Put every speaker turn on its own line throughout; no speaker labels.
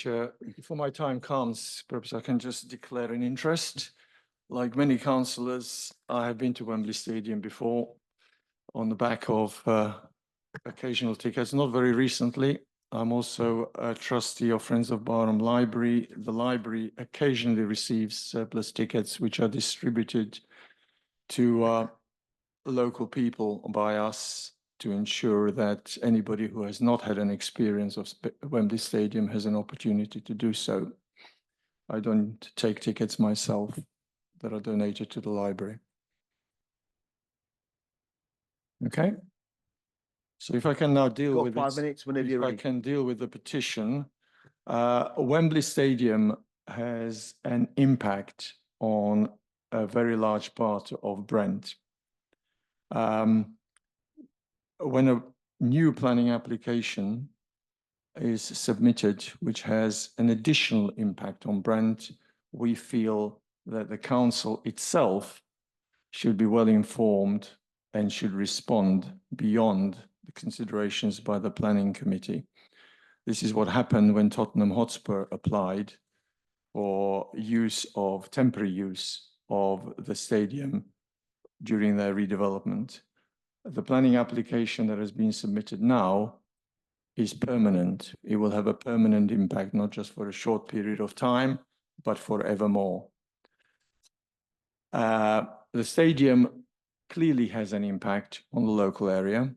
Chair, before my time comes, perhaps I can just declare an interest. Like many councillors, I have been to Wembley Stadium before on the back of occasional tickets, not very recently. I'm also a trustee of Friends of Barham Library. The library occasionally receives surplus tickets, which are distributed to local people by us to ensure that anybody who has not had an experience of Wembley Stadium has an opportunity to do so. I don't take tickets myself that are donated to the library. Okay. So if I can now deal with
5 minutes whenever you're ready.
I can deal with the petition. Wembley Stadium has an impact on a very large part of Brent. When a new planning application is submitted, which has an additional impact on Brent, we feel that the council itself should be well informed and should respond beyond the considerations by the planning committee. This is what happened when Tottenham Hotspur applied for temporary use of the stadium during their redevelopment. The planning application that has been submitted now is permanent. It will have a permanent impact, not just for a short period of time, but forevermore. The stadium clearly has an impact on the local area.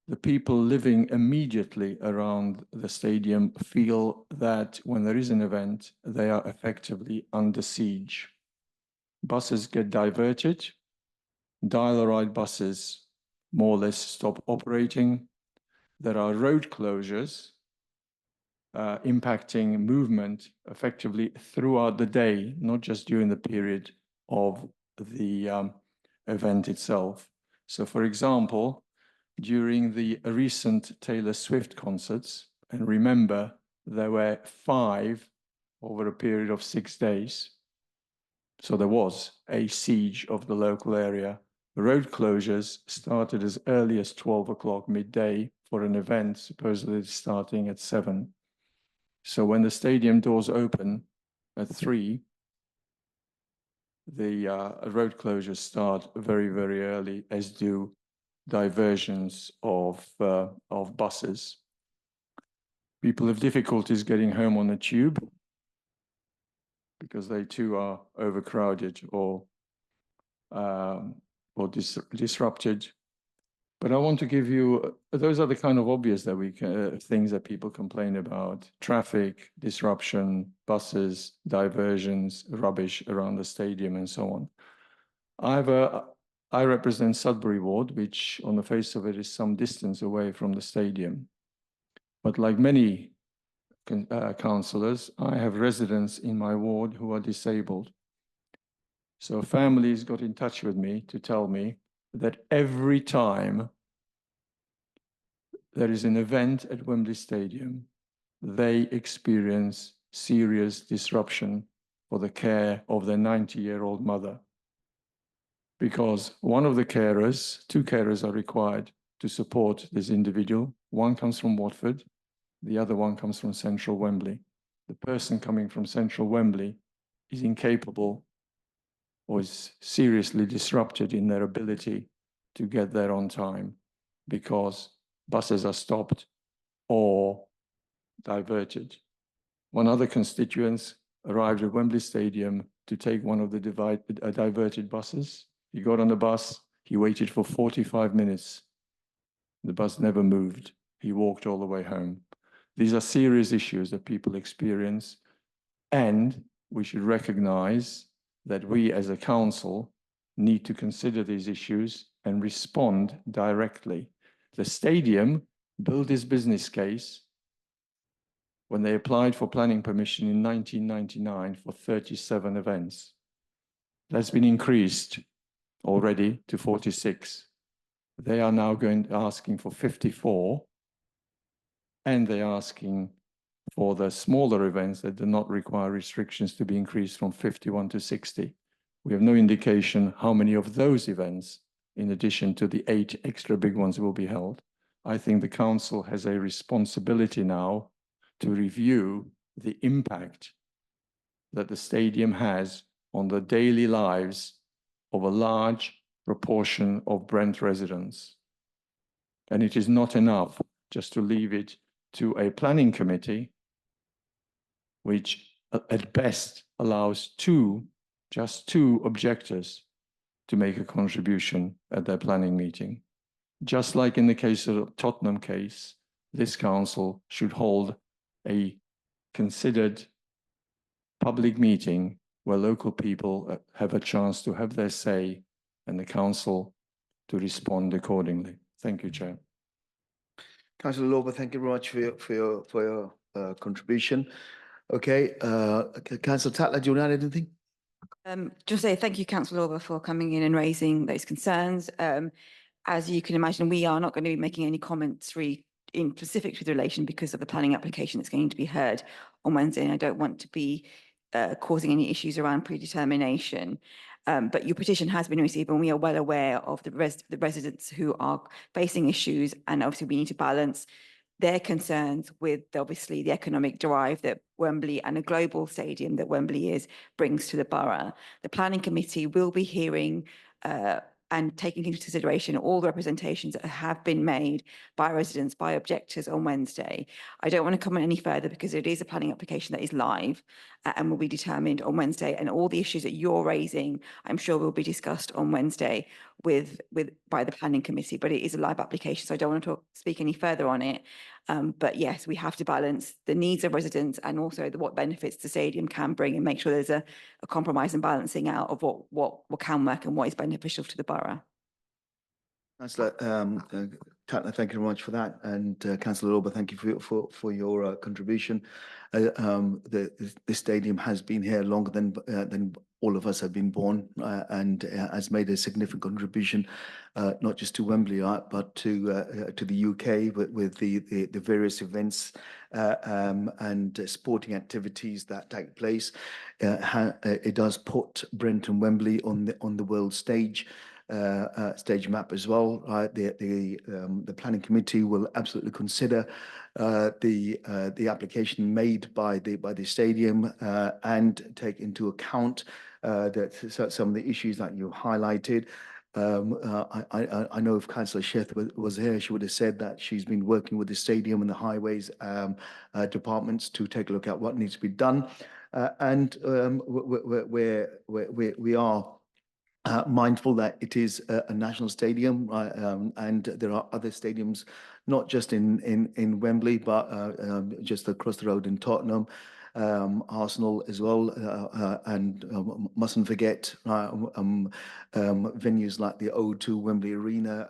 The people living immediately around the stadium feel that when there is an event, they are effectively under siege. Buses get diverted. Dial-a-ride buses more or less stop operating. There are road closures impacting movement effectively throughout the day, not just during the period of the event itself. So, for example, during the recent Taylor Swift concerts, and remember, there were 5 over a period of 6 days. So there was a siege of the local area. Road closures started as early as 12 o'clock midday for an event supposedly starting at 7. So when the stadium doors open at 3, the road closures start very, very early, as do diversions of buses. People have difficulties getting home on the tube because they too are overcrowded or disrupted. But I want to give you, those are the kind of obvious that things that people complain about: traffic, disruption, buses, diversions, rubbish around the stadium, and so on. I represent Sudbury Ward, which on the face of it is some distance away from the stadium. But like many councillors, I have residents in my ward who are disabled. So families got in touch with me to tell me that every time there is an event at Wembley Stadium, they experience serious disruption for the care of their 90-year-old mother. Because one of the carers, 2 carers are required to support this individual. One comes from Watford, the other one comes from central Wembley. The person coming from central Wembley is incapable or is seriously disrupted in their ability to get there on time because buses are stopped or diverted. One other constituent arrived at Wembley Stadium to take one of the diverted buses. He got on the bus, he waited for 45 minutes. The bus never moved. He walked all the way home. These are serious issues that people experience, and we should recognize that we as a council need to consider these issues and respond directly. The stadium built this business case when they applied for planning permission in 1999 for 37 events. That's been increased already to 46. They are now asking for 54, and they're asking for the smaller events that do not require restrictions to be increased from 51 to 60. We have no indication how many of those events, in addition to the 8 extra big ones, will be held. I think the council has a responsibility now to review the impact that the stadium has on the daily lives of a large proportion of Brent residents. And it is not enough just to leave it to a planning committee, which at best allows just two objectors to make a contribution at their planning meeting. Just like in the case of the Tottenham case, this council should hold a considered public meeting where local people have a chance to have their say and the council to respond accordingly. Thank you, Chair.
Councillor Lorber, thank you very much for your contribution. Okay, Councillor Tatler, do you want to add anything?
Just say thank you, Councillor Lorber, for coming in and raising those concerns. As you can imagine, we are not going to be making any comments in specific with relation because of the planning application that's going to be heard on Wednesday. And I don't want to be causing any issues around predetermination. But your petition has been received and we are well aware of the residents who are facing issues, and obviously we need to balance their concerns with obviously the economic drive that Wembley and a global stadium that Wembley brings to the borough. The planning committee will be hearing and taking into consideration all the representations that have been made by residents, by objectors on Wednesday. I don't want to comment any further because it is a planning application that is live and will be determined on Wednesday. And all the issues that you're raising, I'm sure will be discussed on Wednesday by the planning committee, but it is a live application, so I don't want to speak any further on it. But yes, we have to balance the needs of residents and also what benefits the stadium can bring, and make sure there's a compromise and balancing out of what can work and what is beneficial to the borough.
Councillor Tatler, thank you very much for that, and Councillor Lorber, thank you for your contribution. The stadium has been here longer than all of us have been born, and has made a significant contribution, not just to Wembley, but to the UK with the various events and sporting activities that take place. It does put Brent and Wembley on the world stage. Stage map as well. The planning committee will absolutely consider the application made by the stadium and take into account that some of the issues that you highlighted. I know if Councillor Sept was here, she would have said that she's been working with the stadium and the highways departments to take a look at what needs to be done, and we are mindful that it is a national stadium, and there are other stadiums, not just in Wembley, but just across the road in Tottenham, Arsenal as well, and mustn't forget venues like the O2 Wembley Arena,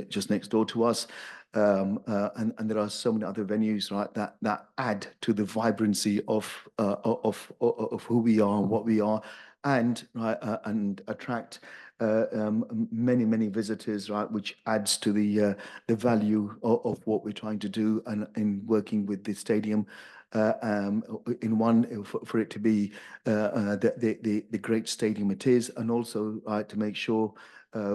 just next door to us. And there are so many other venues, right, that add to the vibrancy of who we are and what we are, and attract many visitors, right, which adds to the value of what we're trying to do, and in working with the stadium for it to be the great stadium it is, and also to make sure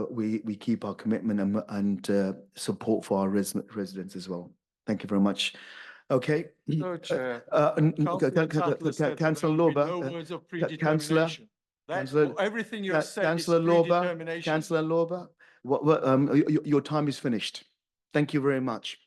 we keep our commitment and support for our residents as well. Thank you very much. Okay.
No, Chair.
Councillor Lorber.
No words of predetermination. Everything you have said
Councillor
is
Lorber.
predetermination.
Councillor Lorber, your time is finished. Thank you very much.